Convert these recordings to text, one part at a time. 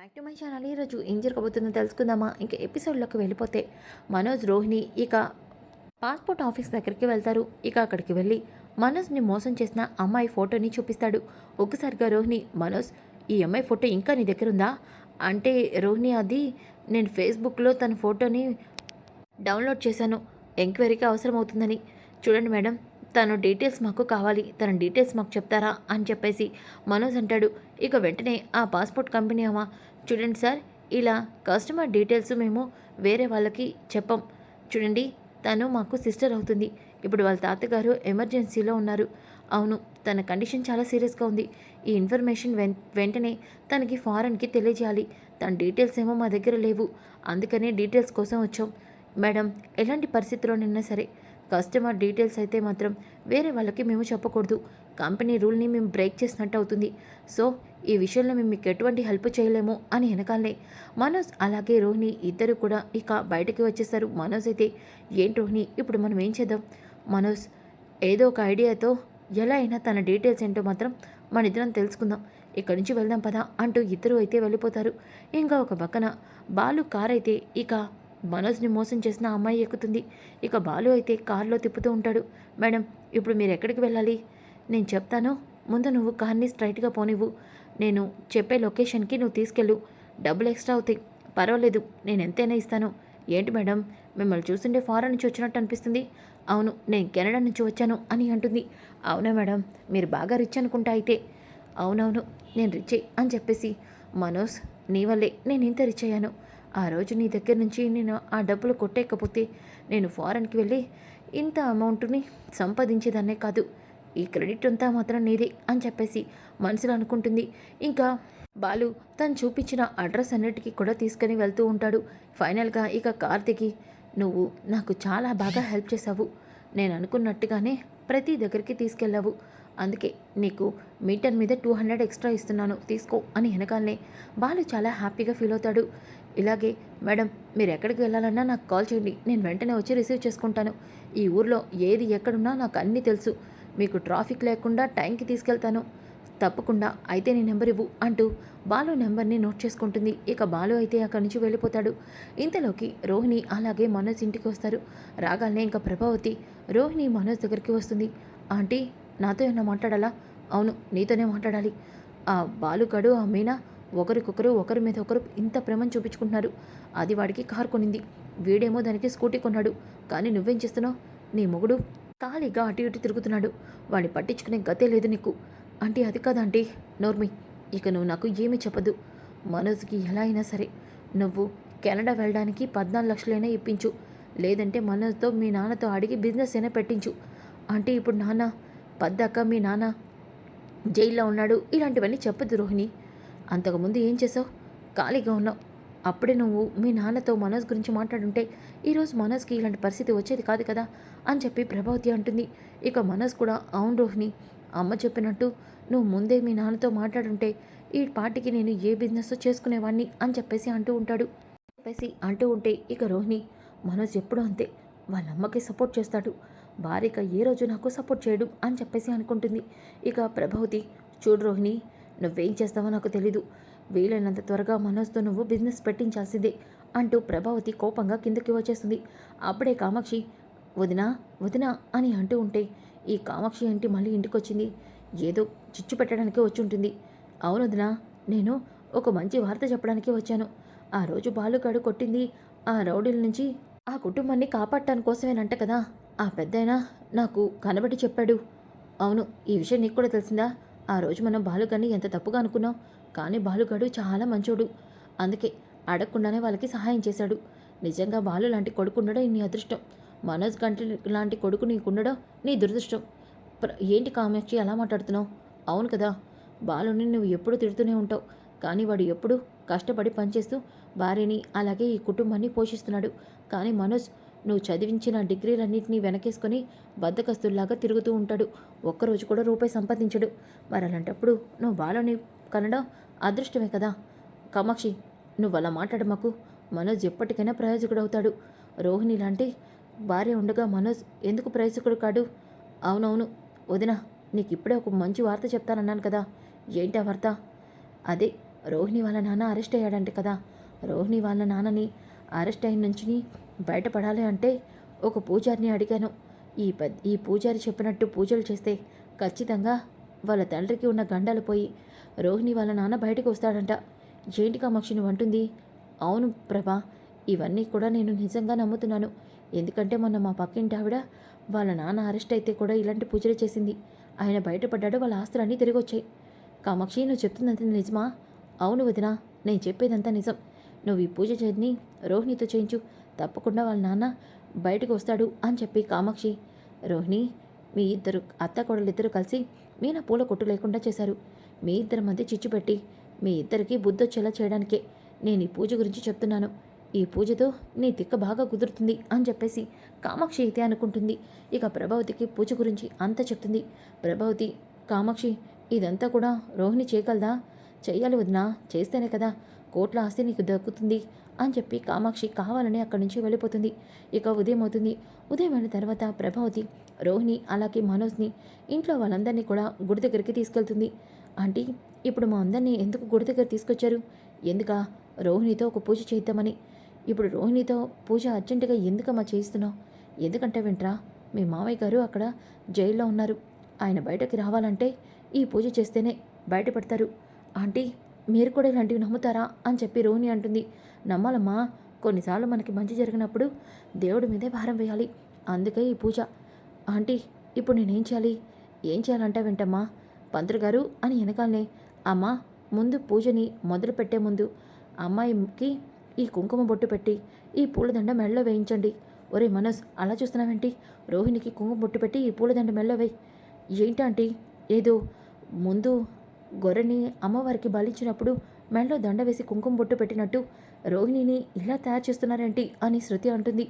Back to my channel. ఈరోజు ఏం జరగబోతుందో తెలుసుకుందామా? ఇంకా ఎపిసోడ్లోకి వెళ్ళిపోతే మనోజ్ రోహిణి ఇక పాస్పోర్ట్ ఆఫీస్ దగ్గరికి వెళ్తారు. ఇక అక్కడికి వెళ్ళి మనోజ్ని మోసం చేసిన అమ్మాయి ఫోటోని చూపిస్తాడు. ఒక్కసారిగా రోహిణి, మనోజ్, ఈ అమ్మాయి ఫోటో ఇంకా నీ దగ్గర ఉందా అంటే, రోహిణి అది నేను ఫేస్బుక్లో తన ఫోటోని డౌన్లోడ్ చేశాను, ఎంక్వైరీకి అవసరం అవుతుందని. చూడండి మేడం, తన డీటెయిల్స్ మాకు కావాలి, తన డీటెయిల్స్ మాకు చెప్తారా అని చెప్పేసి మనోజ్ అంటాడు. ఇక వెంటనే ఆ పాస్పోర్ట్ కంపెనీ అమ్మ, చూడండి సార్, ఇలా కస్టమర్ డీటెయిల్స్ మేము వేరే వాళ్ళకి చెప్పం. చూడండి, తను మాకు సిస్టర్ అవుతుంది. ఇప్పుడు వాళ్ళ తాతగారు ఎమర్జెన్సీలో ఉన్నారు. అవును, తన కండిషన్ చాలా సీరియస్గా ఉంది. ఈ ఇన్ఫర్మేషన్ వెంటనే తనకి ఫారెన్కి తెలియజేయాలి. తన డీటెయిల్స్ ఏమో మా దగ్గర లేవు, అందుకనే డీటెయిల్స్ కోసం వచ్చాం. మేడం, ఎలాంటి పరిస్థితిలోనైనా సరే కస్టమర్ డీటెయిల్స్ అయితే మాత్రం వేరే వాళ్ళకి మేము చెప్పకూడదు. కంపెనీ రూల్ని మేము బ్రేక్ చేసినట్టు అవుతుంది. సో ఈ విషయంలో మేము మీకు ఎటువంటి హెల్ప్ చేయలేము అని వెనకాలనే మనోజ్ అలాగే రోహిణి ఇద్దరు కూడా ఇక బయటకి వచ్చేస్తారు. మనోజ్ అయితే, ఏంటి రోహిణి, ఇప్పుడు మనం ఏం చేద్దాం? మనోజ్, ఏదో ఒక ఐడియాతో ఎలా అయినా తన డీటెయిల్స్ ఏంటో మాత్రం మన ఇద్దరం తెలుసుకుందాం. ఇక్కడి నుంచి వెళ్దాం పదా అంటూ ఇద్దరు అయితే వెళ్ళిపోతారు. ఇంకా ఒక పక్కన బాలు కార్ అయితే ఇక మనోజ్ని మోసం చేసిన అమ్మాయి ఎక్కుతుంది. ఇక బాలు అయితే కారులో తిప్పుతూ ఉంటాడు. మేడం, ఇప్పుడు మీరు ఎక్కడికి వెళ్ళాలి? నేను చెప్తాను, ముందు నువ్వు కార్ని స్ట్రైట్గా పోనివ్వు. నేను చెప్పే లొకేషన్కి నువ్వు తీసుకెళ్ళు. డబ్బులు ఎక్స్ట్రా అవుతాయి, పర్వాలేదు, నేను ఎంతైనా ఇస్తాను. ఏంటి మేడం, మిమ్మల్ని చూస్తుంటే ఫారెన్ నుంచి వచ్చినట్టు అనిపిస్తుంది. అవును, నేను కెనడా నుంచి వచ్చాను అని అంటుంది. అవునా మేడం, మీరు బాగా రిచ్ అనుకుంటా అయితే. అవునవును, నేను రిచ్ అని చెప్పేసి, మనోజ్, నీ వల్లే నేను ఇంత రిచ్ అయ్యాను. ఆ రోజు నీ దగ్గర నుంచి నేను ఆ డబ్బులు కొట్టేయకపోతే నేను ఫారెన్కి వెళ్ళి ఇంత అమౌంట్ని సంపాదించేదాన్నే కాదు. ఈ క్రెడిట్ అంతా మాత్రం నీదే అని చెప్పేసి మనసులో అనుకుంటుంది. ఇంకా బాలు తను చూపించిన అడ్రస్ అన్నిటికీ కూడా తీసుకుని వెళ్తూ ఉంటాడు. ఫైనల్గా ఇక కార్ దిగి, నువ్వు నాకు చాలా బాగా హెల్ప్ చేశావు, నేను అనుకున్నట్టుగానే ప్రతి దగ్గరికి తీసుకెళ్ళావు, అందుకే నీకు మీటర్ మీద 200 ఎక్స్ట్రా ఇస్తున్నాను, తీసుకో అని వెనకాలనే బాలు చాలా హ్యాపీగా ఫీల్ అవుతాడు. ఇలాగే మేడం, మీరు ఎక్కడికి వెళ్ళాలన్నా నాకు కాల్ చేయండి, నేను వెంటనే వచ్చి రిసీవ్ చేసుకుంటాను. ఈ ఊర్లో ఏది ఎక్కడున్నా నాకు అన్నీ తెలుసు, మీకు ట్రాఫిక్ లేకుండా టైంకి తీసుకెళ్తాను, తప్పకుండా, అయితే నీ నెంబర్ ఇవ్వు అంటూ బాలు నెంబర్ని నోట్ చేసుకుంటుంది. ఇక బాలు అయితే అక్కడి నుంచి వెళ్ళిపోతాడు. ఇంతలోకి రోహిణి అలాగే మనోజ్ ఇంటికి వస్తారు. రాగానే ఇంకా ప్రభావతి రోహిణి మనోజ్ దగ్గరికి వస్తుంది. ఆంటీ, నాతో ఏమన్నా మాట్లాడాలా? అవును, నీతోనే మాట్లాడాలి. ఆ బాలుగాడు, ఆ మీనా ఒకరికొకరు ఒకరి మీద ఒకరు ఇంత ప్రేమను చూపించుకుంటున్నారు. అది వాడికి కారు కొనింది, వీడేమో దానికి స్కూటీ కొన్నాడు. కానీ నువ్వేం చేస్తున్నావు? నీ మొగుడు ఖాళీగా అటు ఇటు తిరుగుతున్నాడు, వాడిని పట్టించుకునే గతే లేదు నీకు. అంటే అది కాదా ఆంటీ? నోర్మి, ఇక నువ్వు నాకు ఏమీ చెప్పదు. మనోజ్కి ఎలా అయినా సరే నువ్వు కెనడా వెళ్ళడానికి 14 లక్షలైనా ఇప్పించు, లేదంటే మనోజ్తో మీ నాన్నతో అడిగి బిజినెస్ అయినా పెట్టించు. అంటే ఇప్పుడు నాన్న పద్దాక మీ నాన్న జైల్లో ఉన్నాడు, ఇలాంటివన్నీ చెప్పదు రోహిణి. అంతకుముందు ఏం చేసావు? ఖాళీగా ఉన్నావు. అప్పుడే నువ్వు మీ నాన్నతో మనోజ్ గురించి మాట్లాడుంటే ఈరోజు మనోజ్కి ఇలాంటి పరిస్థితి వచ్చేది కాదు కదా అని చెప్పి ప్రభావతి అంటుంది. ఇక మనోజ్ కూడా, అవును రోహిణి, అమ్మ చెప్పినట్టు నువ్వు ముందే మీ నాన్నతో మాట్లాడుంటే ఈ పాటికి నేను ఏ బిజినెస్ చేసుకునేవాడిని అని చెప్పేసి అంటూ ఉంటే ఇక రోహిణి, మనోజ్ ఎప్పుడూ అంతే, వాళ్ళ అమ్మకి సపోర్ట్ చేస్తాడు, భార్యగా ఏ రోజు నాకు సపోర్ట్ చేయడు అని చెప్పేసి అనుకుంటుంది. ఇక ప్రభావతి, చూడు రోహిణి, నువ్వేం చేస్తావో నాకు తెలీదు, వీలైనంత త్వరగా మనోజ్తో నువ్వు బిజినెస్ పెట్టించాల్సిందే అంటూ ప్రభావతి కోపంగా కిందకి వచ్చేస్తుంది. అప్పుడే కామాక్షి, వదినా వదినా అని అంటూ ఉంటే, ఈ కామాక్షి ఏంటి మళ్ళీ ఇంటికి వచ్చింది? ఏదో చిచ్చు పెట్టడానికి వచ్చి ఉంటుంది. అవును వదినా, నేను ఒక మంచి వార్త చెప్పడానికి వచ్చాను. ఆ రోజు బాలుగాడు కొట్టింది ఆ రౌడీల నుంచి ఆ కుటుంబాన్ని కాపాడటాని కోసమేనంట కదా. ఆ పెద్దయినా నాకు కనబడి చెప్పాడు. అవును, ఈ విషయం నీకు కూడా తెలిసిందా? ఆ రోజు మనం బాలుగాడిని ఎంత తప్పుగా అనుకున్నాం, కానీ బాలుగాడు చాలా మంచోడు, అందుకే అడగకుండానే వాళ్ళకి సహాయం చేశాడు. నిజంగా బాలు లాంటి కొడుకుండడం నీ అదృష్టం, మనోజ్ గంటి లాంటి కొడుకు నీకుండడం నీ దురదృష్టం. ఏంటి కామాక్షి అలా మాట్లాడుతున్నావు? అవును కదా, బాలుని నువ్వు ఎప్పుడూ తిడుతూనే ఉంటావు, కానీ వాడు ఎప్పుడూ కష్టపడి పనిచేస్తూ భార్యని అలాగే ఈ కుటుంబాన్ని పోషిస్తున్నాడు. కానీ మనోజ్, నువ్వు చదివించిన డిగ్రీలన్నింటినీ వెనకేసుకొని బద్దకస్తుల్లాగా తిరుగుతూ ఉంటాడు, ఒక్కరోజు కూడా రూపాయి సంపాదించడు. మరి అలాంటప్పుడు నువ్వు బాలుని కనడం అదృష్టమే కదా. కామాక్షి, నువ్వు అలా మాట్లాడమాకు, మనోజ్ ఎప్పటికైనా ప్రయోజకుడు అవుతాడు. రోహిణి లాంటి భార్య ఉండగా మనోజ్ ఎందుకు ప్రయోజకుడు కాడు? అవునవును వదిన, నీకు ఇప్పుడే ఒక మంచి వార్త చెప్తానన్నాను కదా. ఏంటి ఆ వార్త? అదే, రోహిణి వాళ్ళ నాన్న అరెస్ట్ అయ్యాడంటే కదా. రోహిణి వాళ్ళ నాన్నని అరెస్ట్ అయిన నుంచి బయటపడాలి అంటే ఒక పూజారిని అడిగాను. ఈ పూజారి చెప్పినట్టు పూజలు చేస్తే ఖచ్చితంగా వాళ్ళ తండ్రికి ఉన్న గండాలు పోయి రోహిణి వాళ్ళ నాన్న బయటకు వస్తాడంట. ఏంటి కామాక్షి నువ్వు అంటుంది? అవును ప్రభా, ఇవన్నీ కూడా నేను నిజంగా నమ్ముతున్నాను. ఎందుకంటే మొన్న మా పక్కింటి ఆవిడ వాళ్ళ నాన్న అరెస్ట్ అయితే కూడా ఇలాంటి పూజలు చేసింది. ఆయన బయటపడ్డాడు, వాళ్ళ ఆస్తులన్నీ తిరిగి వచ్చాయి. కామాక్షి నువ్వు చెప్తున్నది నిజమా? అవును వదినా, నేను చెప్పేదంతా నిజం. నువ్వు ఈ పూజ చేయని రోహిణితో చేయించు, తప్పకుండా వాళ్ళ నాన్న బయటకు వస్తాడు అని చెప్పి కామాక్షి, రోహిణి మీ ఇద్దరు అత్తాకోడలిద్దరూ కలిసి మీనా పూల కొట్టు లేకుండా చేశారు. మీ ఇద్దరి మధ్య చిచ్చు పెట్టి మీ ఇద్దరికి బుద్ధొచ్చేలా చేయడానికే నేను ఈ పూజ గురించి చెప్తున్నాను. ఈ పూజతో నీ తిక్క బాగా కుదురుతుంది అని చెప్పేసి కామాక్షి అయితే అనుకుంటుంది. ఇక ప్రభావతికి పూజ గురించి అంతా చెప్తుంది. ప్రభావతి, కామాక్షి ఇదంతా కూడా రోహిణి చేయగలదా? చెయ్యాలి వదినా, చేస్తేనే కదా కోట్ల ఆస్తి నీకు దక్కుతుంది అని చెప్పి కామాక్షి కావాలని అక్కడి నుంచి వెళ్ళిపోతుంది. ఇక ఉదయం అవుతుంది. ఉదయం అయిన తర్వాత ప్రభావతి రోహిణి అలాగే మనోజ్ని ఇంట్లో వాళ్ళందరినీ కూడా గుడి దగ్గరికి తీసుకెళ్తుంది. ఆంటీ, ఇప్పుడు మా అందరినీ ఎందుకు గుడి దగ్గర తీసుకొచ్చారు? ఎందుకా? రోహిణితో ఒక పూజ చేద్దామని. ఇప్పుడు రోహిణితో పూజ అర్జెంటుగా ఎందుకమ్మా చేయిస్తున్నావు? ఎందుకంటే వింట్రా, మీ మామయ్య గారు అక్కడ జైల్లో ఉన్నారు. ఆయన బయటకి రావాలంటే ఈ పూజ చేస్తేనే బయటపడతారు. ఆంటీ, మీరు కూడా ఇలాంటివి నమ్ముతారా అని చెప్పి రోహిణి అంటుంది. నమ్మాలమ్మా, కొన్నిసార్లు మనకి మంచి జరిగినప్పుడు దేవుడి మీదే భారం వేయాలి. అందుకే ఈ పూజ. ఆంటీ, ఇప్పుడు నేనేం చేయాలి? ఏం చేయాలంటే వింటమ్మా, పంతులు గారు అని వెనకాలనే, అమ్మా ముందు పూజని మొదలు పెట్టే ముందు అమ్మాయికి ఈ కుంకుమ బొట్టు పెట్టి ఈ పూలదండ మెడలో వేయించండి. ఒరే మనోజ్, అలా చూస్తున్నావేంటి? రోహిణికి కుంకుమ బొట్టు పెట్టి ఈ పూలదండ మెడలో వేయి. ఏంటంటే ఏదో ముందు గొర్రెని అమ్మవారికి బలించినప్పుడు మెడలో దండ వేసి కుంకుమ బొట్టు పెట్టినట్టు రోహిణిని ఇలా తయారు చేస్తున్నారేంటి అని శృతి అంటుంది.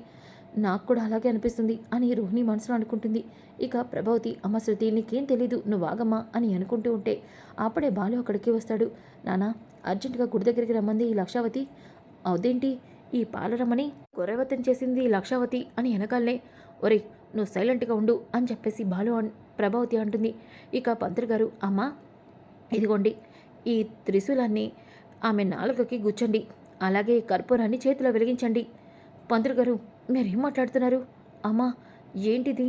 నాకు కూడా అలాగే అనిపిస్తుంది అని రోహిణి మనసులో అనుకుంటుంది. ఇక ప్రభావతి, అమ్మ శృతి నీకేం తెలీదు, నువ్వు ఆగమ్మా అని అనుకుంటూ ఉంటే అప్పుడే బాలు అక్కడికి వస్తాడు. నానా, అర్జెంటుగా గుడి దగ్గరికి రమ్మంది ఈ లక్షావతి. అదేంటి, ఈ పాలరమ్మని గొర్రెవతని చేసింది ఈ లక్షావతి అని వెనకాలనే, ఒరే నువ్వు సైలెంట్గా ఉండు అని చెప్పేసి బాలు ప్రభావతి అంటుంది. ఇక పంతులు గారు, అమ్మ ఇదిగోండి ఈ త్రిశూలాన్ని ఆమె నాలుకకి గుచ్చండి, అలాగే కర్పూరాన్ని చేతిలో వెలిగించండి. పంతులు గారు, మీరేం మాట్లాడుతున్నారు? అమ్మా ఏంటిది?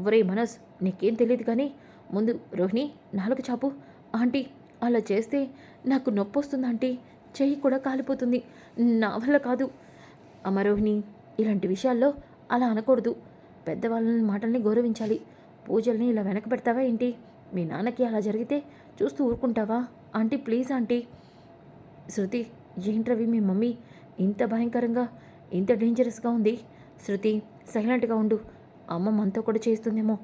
ఒరే మనోజ్, నీకేం తెలియదు కానీ ముందు రోహిణి నాలుక చాపు. ఆంటీ, అలా చేస్తే నాకు నొప్పి వస్తుంది ఆంటీ, చెయ్యి కూడా కాలిపోతుంది, నా వల్ల కాదు. అమ్మ రోహిణి, ఇలాంటి విషయాల్లో అలా అనకూడదు. పెద్దవాళ్ళ మాటల్ని గౌరవించాలి. పూజల్ని ఇలా వెనక పెడతావా ఏంటి? మీ నాన్నకి అలా జరిగితే చూస్తూ ఊరుకుంటావా? Aunty please aunty. శృతి, ఏంట్రవి మీ మమ్మీ ఇంత భయంకరంగా ఇంత డేంజరస్గా ఉంది? శృతి సైలెంట్గా ఉండు, అమ్మ మనతో కూడా చేస్తుందేమో.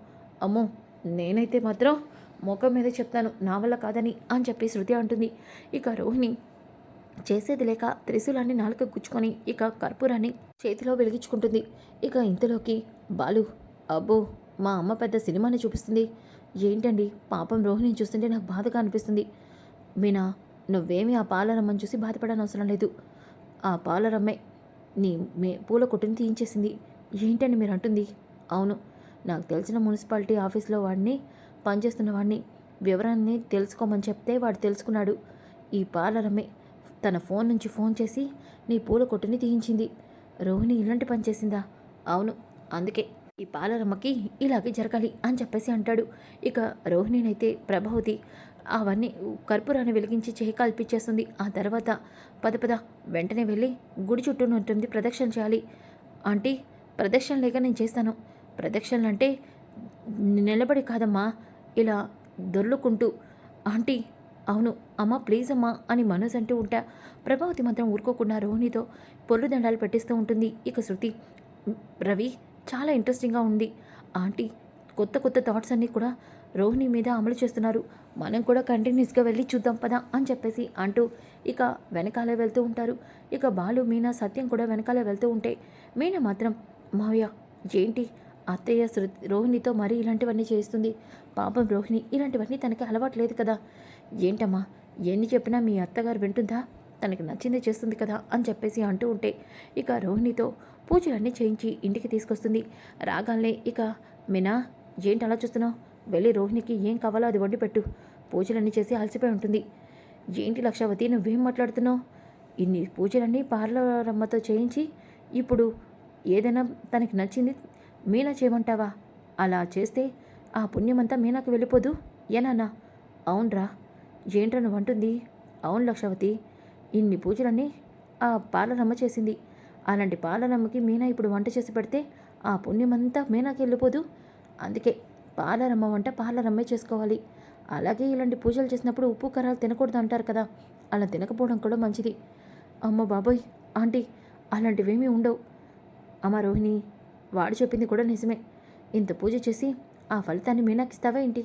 అమ్మో, నేనైతే మాత్రం ముఖం మీద చెప్తాను నా వల్ల కాదని అని చెప్పి శృతి అంటుంది. ఇక రోహిణి చేసేది లేక త్రిశూలాన్ని నాలుక గుచ్చుకొని ఇక కర్పూరాన్ని చేతిలో వెలిగించుకుంటుంది. ఇక ఇంతలోకి బాలు, అబ్బో మా అమ్మ పెద్ద సినిమాని చూపిస్తుంది. ఏంటండి, పాపం రోహిణిని చూస్తుంటే నాకు బాధగా అనిపిస్తుంది. మీనా, నువ్వేమీ ఆ పాలరమ్మని చూసి బాధపడని అవసరం లేదు. ఆ పాలరమ్మే నీ పూల కొట్టుని తీయించేసింది. ఏంటండి మీరు అంటుంది? అవును, నాకు తెలిసిన మున్సిపాలిటీ ఆఫీస్లో వాడిని పనిచేస్తున్న వాడిని వివరాన్ని తెలుసుకోమని చెప్తే వాడు తెలుసుకున్నాడు. ఈ పాలరమ్మే తన ఫోన్ నుంచి ఫోన్ చేసి నీ పూల కొట్టుని తీయించింది. రోహిణి ఇలాంటి పని చేసిందా? అవును, అందుకే ఈ పాలరమ్మకి ఇలాగే జరగాలి అని చెప్పేసి అంటాడు. ఇక రోహిణినైతే ప్రభావతి అవన్నీ కర్పూరాన్ని వెలిగించి చేయి కల్పించేస్తుంది. ఆ తర్వాత పద వెంటనే వెళ్ళి గుడి చుట్టూ ఉంటుంది ప్రదక్షిణ చేయాలి. ఆంటీ, ప్రదక్షిణ లేక నేను చేస్తాను. ప్రదక్షిణలు అంటే నిలబడి కాదమ్మా, ఇలా దొర్లుకుంటూ. ఆంటీ, అవును అమ్మ ప్లీజ్ అమ్మా అని మనోజ్ అంటూ ఉంటా. ప్రభావతి మాత్రం ఊరుకోకుండా రోహిణితో పొర్లు దండాలు పెట్టిస్తూ ఉంటుంది. ఇక శృతి, రవి చాలా ఇంట్రెస్టింగ్గా ఉంది ఆంటీ, కొత్త థాట్స్ అన్నీ కూడా రోహిణి మీద అమలు చేస్తున్నారు. మనం కూడా కంటిన్యూస్గా వెళ్ళి చూద్దాం పదా అని చెప్పేసి అంటూ ఇక వెనకాలే వెళ్తూ ఉంటారు. ఇక బాలు, మీనా, సత్యం కూడా వెనకాలే వెళ్తూ ఉంటే మీనా మాత్రం, మావయ్య ఏంటి అత్తయ్య రోహిణితో మరీ ఇలాంటివన్నీ చేస్తుంది? పాపం రోహిణి ఇలాంటివన్నీ తనకి అలవాట్లేదు కదా. ఏంటమ్మా, ఎన్ని చెప్పినా మీ అత్తగారు వింటుందా? తనకి నచ్చిందే చేస్తుంది కదా అని చెప్పేసి అంటూ ఉంటే ఇక రోహిణితో పూజలన్నీ చేయించి ఇంటికి తీసుకొస్తుంది. రాగానే ఇక, మీనా ఏంటి అలా చూస్తున్నావు? వెళ్ళి రోహిణికి ఏం కావాలో అది వండి పెట్టు, పూజలన్నీ చేసి అలసిపోయి ఉంటుంది. ఏంటి లక్షావతి నువ్వేం మాట్లాడుతున్నావు? ఇన్ని పూజలన్నీ పార్లరమ్మతో చేయించి ఇప్పుడు ఏదైనా తనకి నచ్చింది మీనా చేయమంటావా? అలా చేస్తే ఆ పుణ్యమంతా మీనాకి వెళ్ళిపోదు ఏనాన్నా? అవునరా. ఏంట్రా నువ్వంటుంది? అవును లక్షావతి, ఇన్ని పూజలన్నీ ఆ పార్లరమ్మ చేసింది. అలాంటి పార్లరమ్మకి మీనా ఇప్పుడు వంట చేసి పెడితే ఆ పుణ్యమంతా మీనాకి వెళ్ళిపోదు. అందుకే పార్లరమ్మ వంట పార్లరమ్మే చేసుకోవాలి. అలాగే ఇలాంటి పూజలు చేసినప్పుడు ఉప్పు కారాలు తినకూడదు అంటారు కదా, అలా తినకపోవడం కూడా మంచిది. అమ్మ బాబోయ్! ఆంటీ, అలాంటివేమీ ఉండవు. అమ్మ రోహిణి, వాడు చెప్పింది కూడా నిజమే. ఇంత పూజ చేసి ఆ ఫలితాన్ని మీనాకిస్తావా ఏంటి?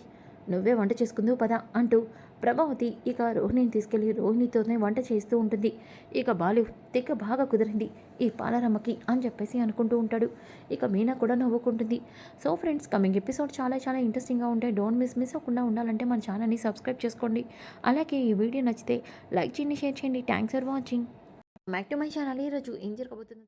నువ్వే వంట చేసుకుందువు పద అంటూ ప్రభావతి ఇక రోహిణిని తీసుకెళ్లి రోహిణితోనే వంట చేస్తూ ఉంటుంది. ఇక బాలు తిక్క బాగా కుదిరింది ఈ పాలరమ్మకి అని చెప్పేసి అనుకుంటూ ఉంటాడు. ఇక మీనా కూడా నవ్వుకుంటుంది. సో ఫ్రెండ్స్, కమింగ్ ఎపిసోడ్ చాలా చాలా ఇంట్రెస్టింగ్గా ఉంటాయి. డోంట్ మిస్ అవ్వకుండా ఉండాలంటే మన ఛానల్ని సబ్స్క్రైబ్ చేసుకోండి. అలాగే ఈ వీడియో నచ్చితే లైక్ చేయండి, షేర్ చేయండి. Thanks for watching. Back to my channel. ఈరోజు ఏం జరగబోతుంది?